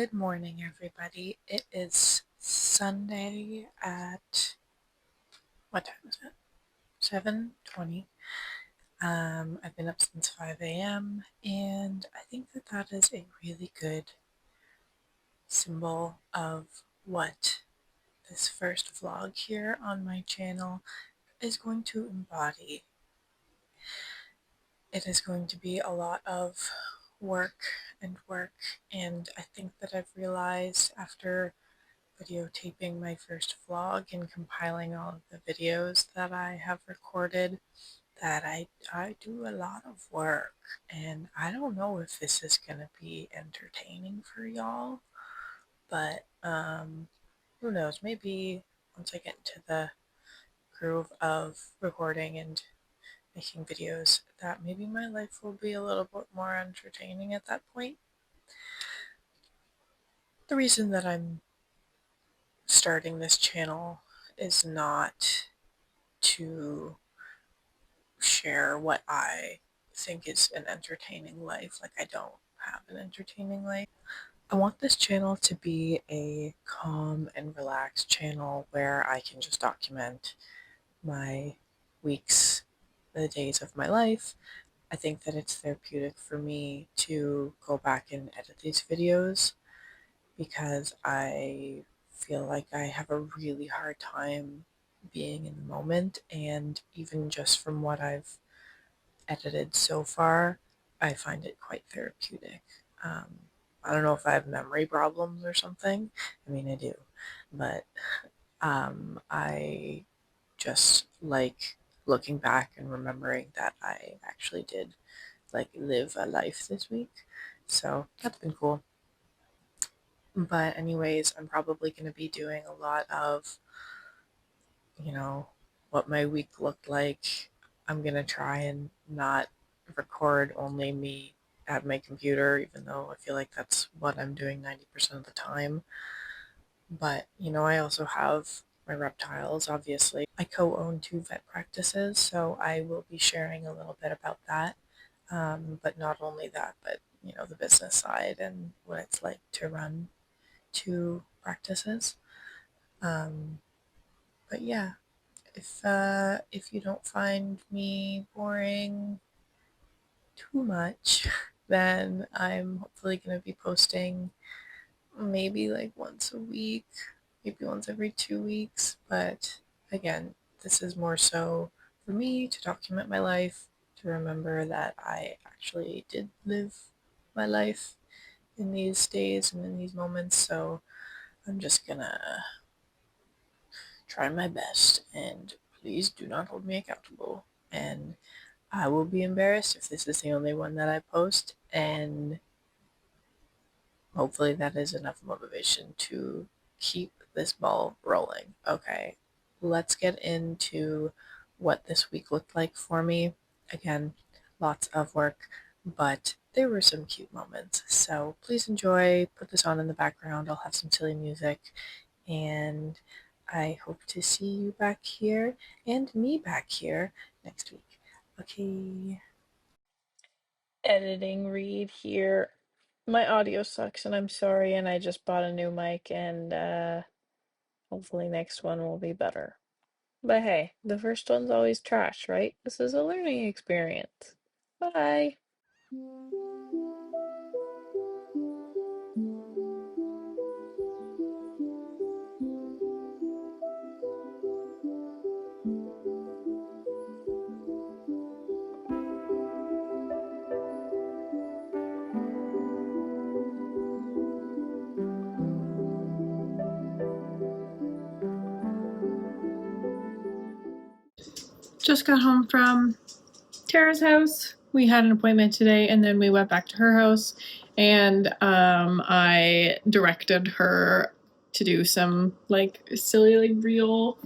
Good morning, everybody. It is Sunday at, what time is it? 7:20. I've been up since 5 a.m. and I think that is a really good symbol of what this first vlog here on my channel is going to embody. It is going to be a lot of work, and I think that I've realized after videotaping my first vlog and compiling all of the videos that I have recorded that I do a lot of work, and I don't know if this is gonna be entertaining for y'all, but who knows, maybe once I get into the groove of recording and making videos, that maybe my life will be a little bit more entertaining at that point. The reason that I'm starting this channel is not to share what I think is an entertaining life. Like, I don't have an entertaining life. I want this channel to be a calm and relaxed channel where I can just document my weeks, the days of my life. I think that it's therapeutic for me to go back and edit these videos because I feel like I have a really hard time being in the moment, and even just from what I've edited so far, I find it quite therapeutic. Um, I don't know if I have memory problems or something. I mean, I do, but I just like looking back and remembering that I actually did like live a life this week. So that's been cool. But anyways, I'm probably going to be doing a lot of, what my week looked like. I'm going to try and not record only me at my computer, even though I feel like that's what I'm doing 90% of the time. But, I also have my reptiles, obviously. I co-own 2 vet practices, so I will be sharing a little bit about that. But not only that, but, the business side and what it's like to run 2 practices. But yeah, if you don't find me boring too much, then I'm hopefully going to be posting maybe like once a week, maybe once every 2 weeks. But again, this is more so for me to document my life, to remember that I actually did live my life in these days and in these moments. So I'm just gonna try my best, and please do not hold me accountable. And I will be embarrassed if this is the only one that I post, and hopefully that is enough motivation to keep this ball rolling. Okay, let's get into what this week looked like for me. Again, lots of work, but there were some cute moments. So please enjoy, put this on in the background. I'll have some silly music, and I hope to see you back here and me back here next week. Okay. Editing read here. My audio sucks and I'm sorry, and I just bought a new mic, and hopefully next one will be better. But hey, the first one's always trash, right? This is a learning experience. Bye. Just got home from Tara's house. We had an appointment today, and then we went back to her house, and I directed her to do some like silly, like real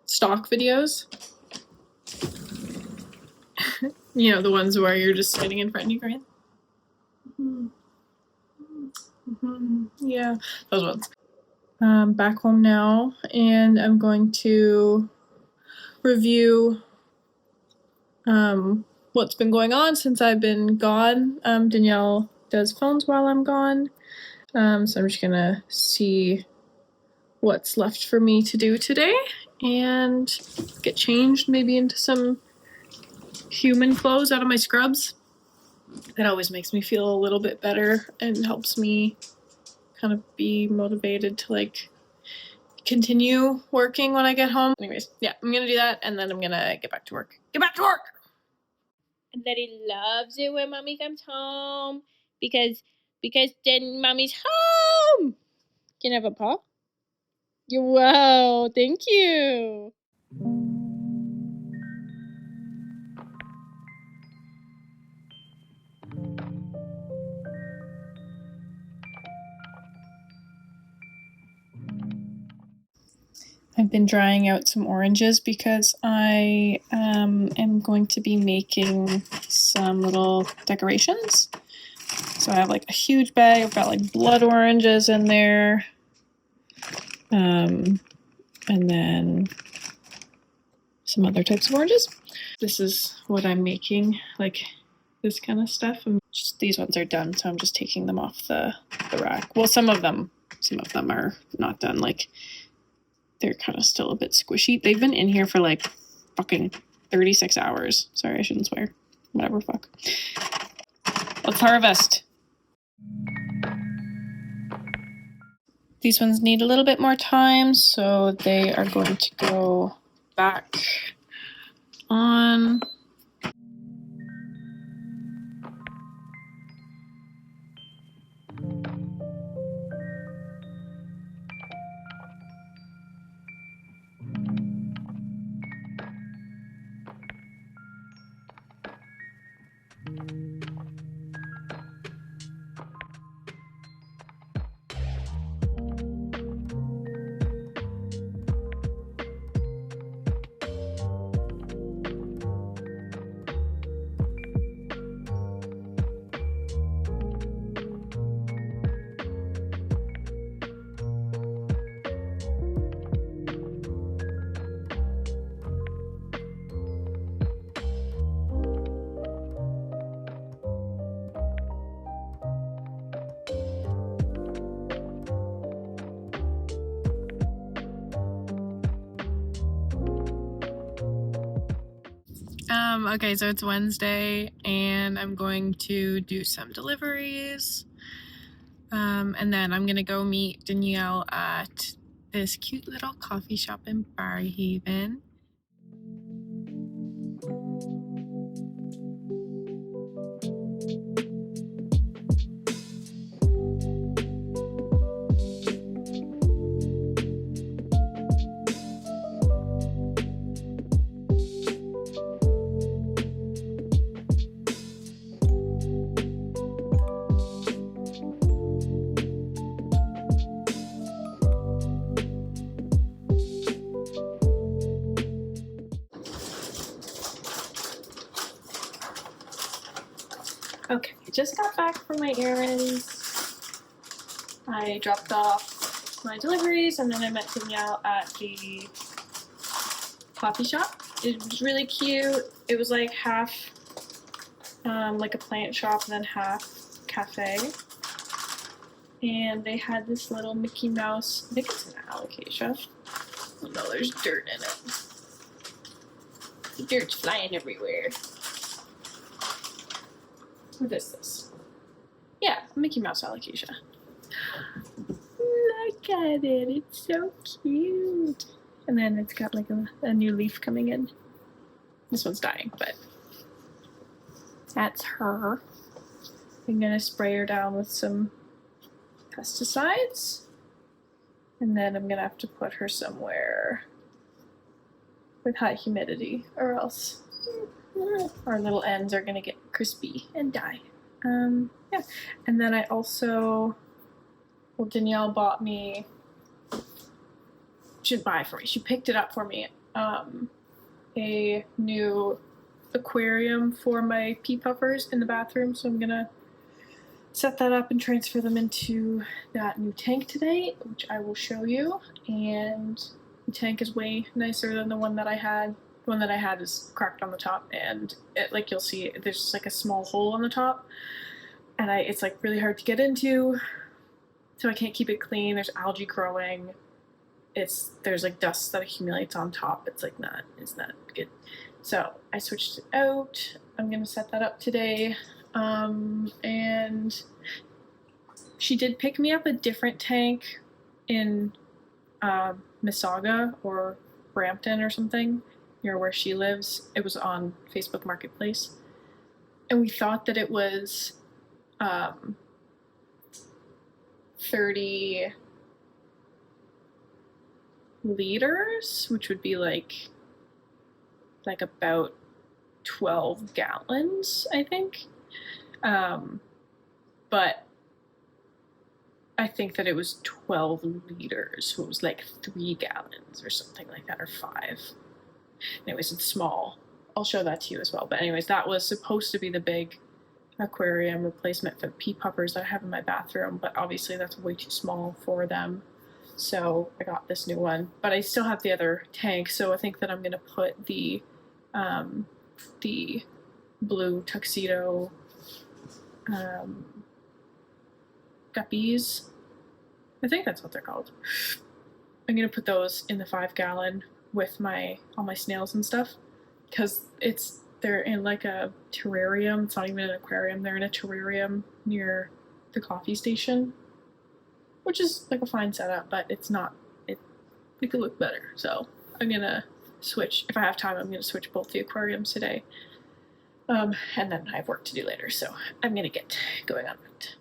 stock videos. The ones where you're just sitting in front of your grand. Yeah, those ones. Back home now, and I'm going to review what's been going on since I've been gone. Danielle does phones while I'm gone. So I'm just gonna see what's left for me to do today and get changed maybe into some human clothes out of my scrubs. That always makes me feel a little bit better and helps me kind of be motivated to like continue working when I get home. Anyways, yeah, I'm gonna do that and then I'm gonna get back to work. Get back to work! And Daddy loves it when Mommy comes home because then Mommy's home. Can I have a paw? Wow, thank you. I've been drying out some oranges because I am going to be making some little decorations. So I have like a huge bag. I've got like blood oranges in there. And then some other types of oranges. This is what I'm making, like this kind of stuff. And just, these ones are done, so I'm just taking them off the rack. Well, some of them are not done. Like they're kind of still a bit squishy. They've been in here for like fucking 36 hours. Sorry, I shouldn't swear. Whatever, fuck. Let's harvest. These ones need a little bit more time, so they are going to go back on. Okay, so it's Wednesday and I'm going to do some deliveries. And then I'm gonna go meet Danielle at this cute little coffee shop in Barrhaven. Okay, I just got back from my errands. I dropped off my deliveries and then I met Danielle at the coffee shop. It was really cute. It was like half like a plant shop and then half cafe. And they had this little Mickey Mouse, I think it's an alocasia. Oh no, there's dirt in it. The dirt's flying everywhere. What is this? Yeah, Mickey Mouse alocasia. Look at it, it's so cute. And then it's got like a new leaf coming in. This one's dying, but that's her. I'm gonna spray her down with some pesticides. And then I'm gonna have to put her somewhere with high humidity or else our little ends are gonna get crispy and die. Yeah. And then I also, well, Danielle bought me, she didn't buy it for me, she picked it up for me, a new aquarium for my pea puffers in the bathroom. So I'm gonna set that up and transfer them into that new tank today, which I will show you. And the tank is way nicer than the one that I had. The one that I had is cracked on the top, and it, like you'll see, there's just like a small hole on the top. and it's like really hard to get into, so I can't keep it clean. There's algae growing. There's like dust that accumulates on top. It's not good. So I switched it out. I'm gonna set that up today. And she did pick me up a different tank in Mississauga or Brampton or something, near where she lives. It was on Facebook Marketplace. And we thought that it was 30 liters, which would be like about 12 gallons, I think. But I think that it was 12 liters, so it was like 3 gallons or something like that, or 5. Anyways, it's small. I'll show that to you as well. But anyways, that was supposed to be the big aquarium replacement for pea puppers that I have in my bathroom, but obviously that's way too small for them. So I got this new one, but I still have the other tank. So I think that I'm gonna put the blue tuxedo guppies. I think that's what they're called. I'm gonna put those in the 5 gallon with all my snails and stuff, because they're in like a terrarium. It's not even an aquarium. They're in a terrarium near the coffee station, which is like a fine setup, but it's not. It could look better. So I'm gonna switch. If I have time, I'm gonna switch both the aquariums today. And then I have work to do later, so I'm gonna get going on it.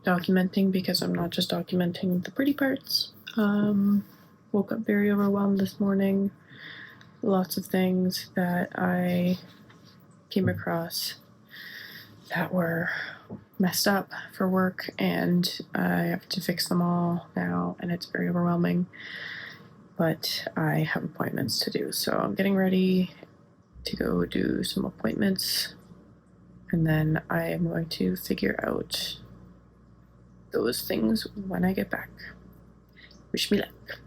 Documenting, because I'm not just documenting the pretty parts. Woke up very overwhelmed this morning. Lots of things that I came across that were messed up for work, and I have to fix them all now, and it's very overwhelming. But I have appointments to do, so I'm getting ready to go do some appointments, and then I am going to figure out those things when I get back. Wish me luck.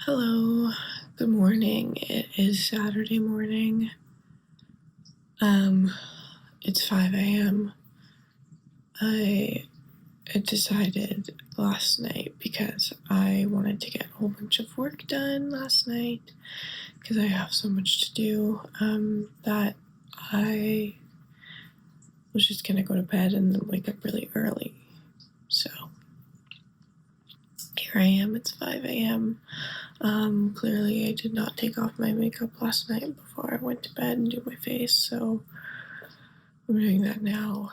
Hello, good morning. It is Saturday morning. It's 5 a.m. I decided last night, because I wanted to get a whole bunch of work done last night, because I have so much to do, that I was just gonna go to bed and then wake up really early. So here I am, it's 5 a.m. Clearly I did not take off my makeup last night before I went to bed and do my face, so I'm doing that now.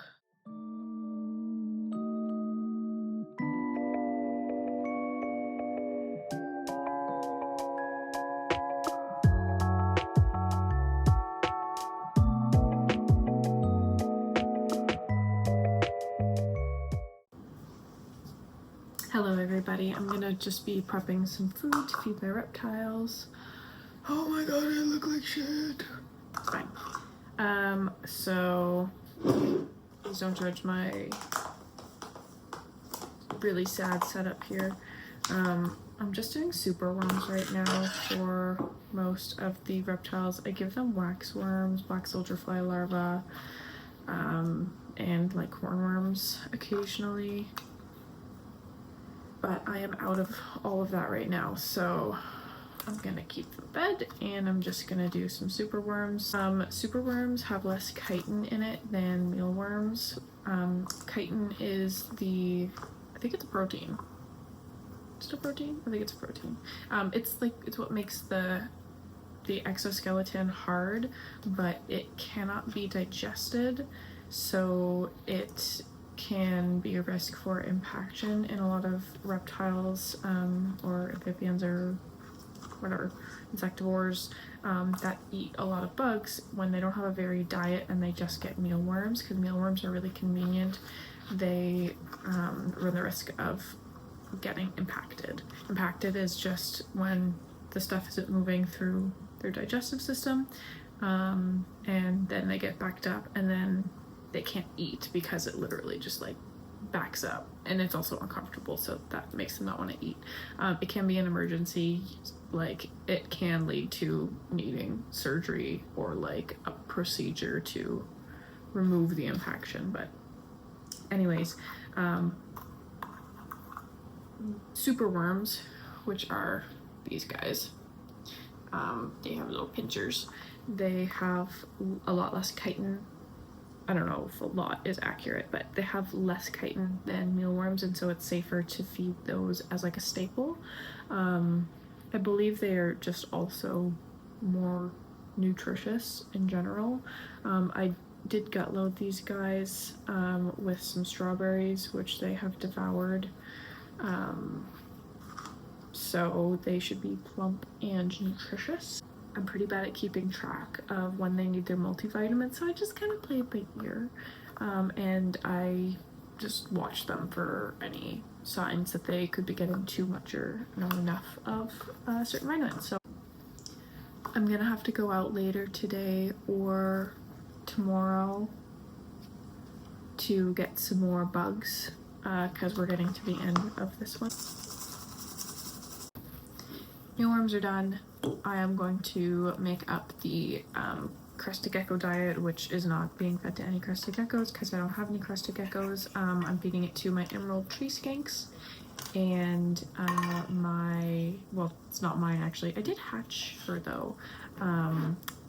Hello everybody, I'm gonna just be prepping some food to feed my reptiles. Oh my god, I look like shit. It's fine. So please don't judge my really sad setup here. I'm just doing super worms right now for most of the reptiles. I give them wax worms, black soldier fly larvae, and like hornworms occasionally. But I am out of all of that right now, so I'm gonna keep them fed and I'm just gonna do some super worms. Super worms have less chitin in it than mealworms. Chitin is I think it's a protein. Is it a protein? I think it's a protein. It's what makes the exoskeleton hard, but it cannot be digested, so it can be a risk for impaction in a lot of reptiles or amphibians or whatever, insectivores that eat a lot of bugs. When they don't have a varied diet and they just get mealworms, because mealworms are really convenient, they run the risk of getting impacted. Impacted is just when the stuff isn't moving through their digestive system, and then they get backed up and then they can't eat because it literally just like backs up, and it's also uncomfortable, so that makes them not want to eat. It can be an emergency, like it can lead to needing surgery or like a procedure to remove the impaction. But anyways, super worms, which are these guys, they have little pinchers. They have a lot less chitin. I don't know if a lot is accurate, but they have less chitin than mealworms, and so it's safer to feed those as like a staple. I believe they are just also more nutritious in general. I did gut load these guys with some strawberries, which they have devoured. So they should be plump and nutritious. I'm pretty bad at keeping track of when they need their multivitamins, so I just kind of play it by ear, and I just watch them for any signs that they could be getting too much or not enough of certain vitamins. So I'm gonna have to go out later today or tomorrow to get some more bugs because we're getting to the end of this one. Mealworms are done. I am going to make up the crested gecko diet, which is not being fed to any crested geckos because I don't have any crested geckos. I'm feeding it to my emerald tree skanks and well, it's not mine actually. I did hatch her though.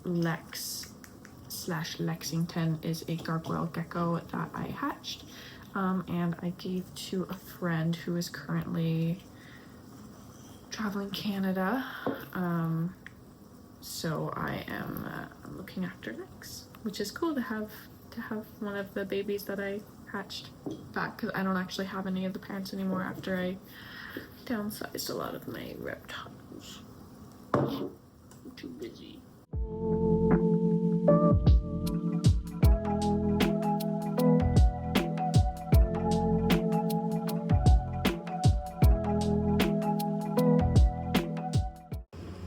Lex/Lexington is a gargoyle gecko that I hatched, and I gave to a friend who is currently traveling Canada, so I am looking after Lex, which is cool to have one of the babies that I hatched back, because I don't actually have any of the parents anymore after I downsized a lot of my reptiles. I'm too busy.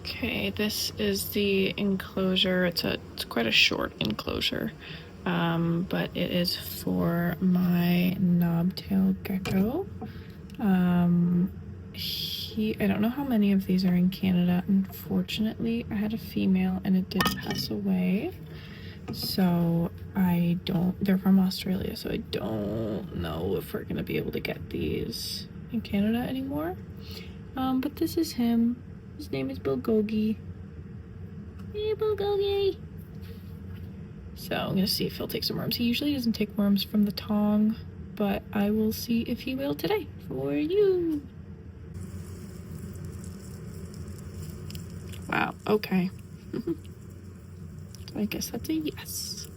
Okay, this is the enclosure. It's quite a short enclosure, but it is for my knobtail gecko. I don't know how many of these are in Canada. Unfortunately, I had a female and it did pass away. So they're from Australia, so I don't know if we're gonna be able to get these in Canada anymore. But this is him. His name is Bulgogi. Hey, Bulgogi! So I'm gonna see if he'll take some worms. He usually doesn't take worms from the tong, but I will see if he will today for you. Wow, okay. I guess that's a yes.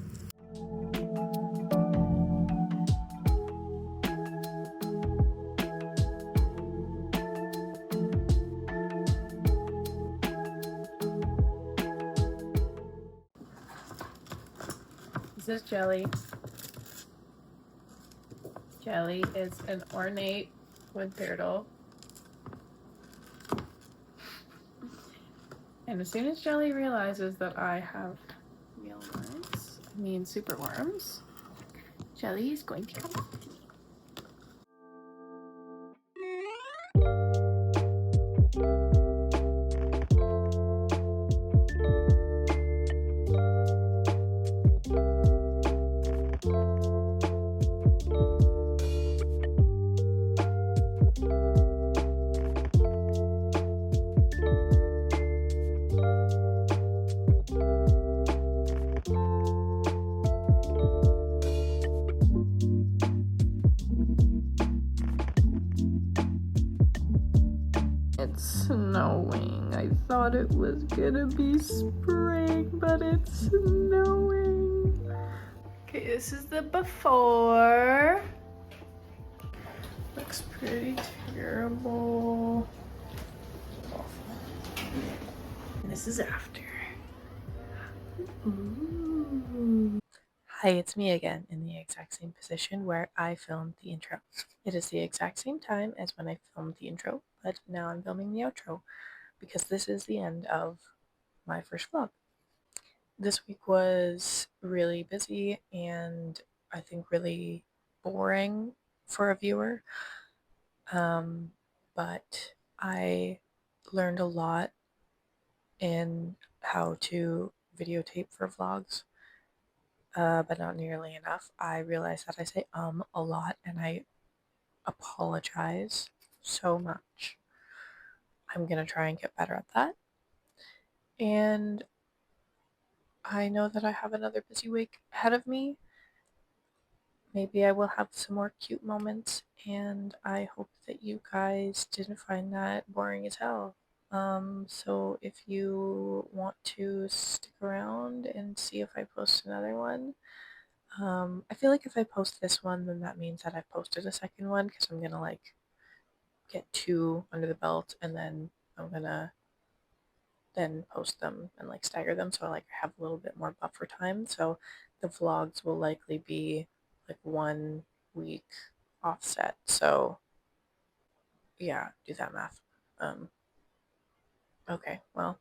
This is Jelly. Jelly is an ornate wood turtle. And as soon as Jelly realizes that I have mealworms, I mean superworms, Jelly is going to come up to me. It's snowing. I thought it was gonna be spring, but it's snowing. Okay, this is the before. Looks pretty terrible. Awful. And this is after. Ooh. Hi, it's me again in the exact same position where I filmed the intro. It is the exact same time as when I filmed the intro, but now I'm filming the outro because this is the end of my first vlog. This week was really busy and I think really boring for a viewer. But I learned a lot in how to videotape for vlogs. But not nearly enough. I realize that I say a lot and I apologize so much. I'm gonna try and get better at that. And I know that I have another busy week ahead of me. Maybe I will have some more cute moments, and I hope that you guys didn't find that boring as hell. So if you want to stick around and see if I post another one, I feel like if I post this one, then that means that I've posted a second one because I'm gonna like get 2 under the belt and then I'm gonna then post them and like stagger them so I like have a little bit more buffer time. So the vlogs will likely be like 1 week offset. So yeah, do that math. Okay, well,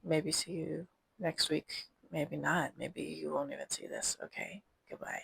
maybe see you next week. Maybe not. Maybe you won't even see this. Okay, goodbye.